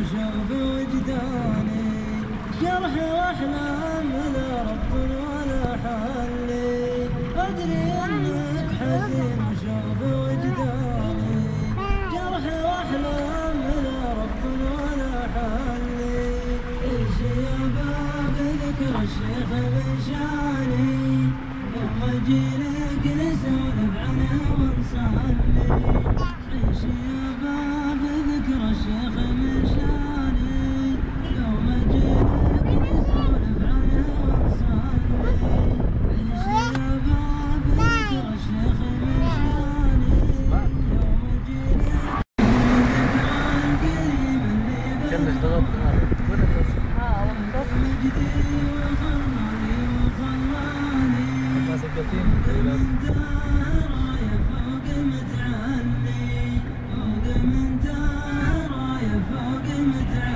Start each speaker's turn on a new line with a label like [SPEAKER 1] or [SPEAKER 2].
[SPEAKER 1] وشوف وجداني، جرح واحلام لا رب ولا حلي، ادري انك حزين وشوف وجداني، جرح واحلام لا رب ولا حلي، ايش يا باب ذكر الشيخ بشاني، يوم اجي لك نسولف عنه ونصلي، عيش يا باب ذكر الشيخ بشاني، يوم اجي لك نسولف عنه ونصلي، عيش يا باب ذكر الشيخ بشاني، يوم اجي لك
[SPEAKER 2] كم اشتغلت ما سكتين
[SPEAKER 1] فوق متعلي، فوق من دار يا فوق متعلي.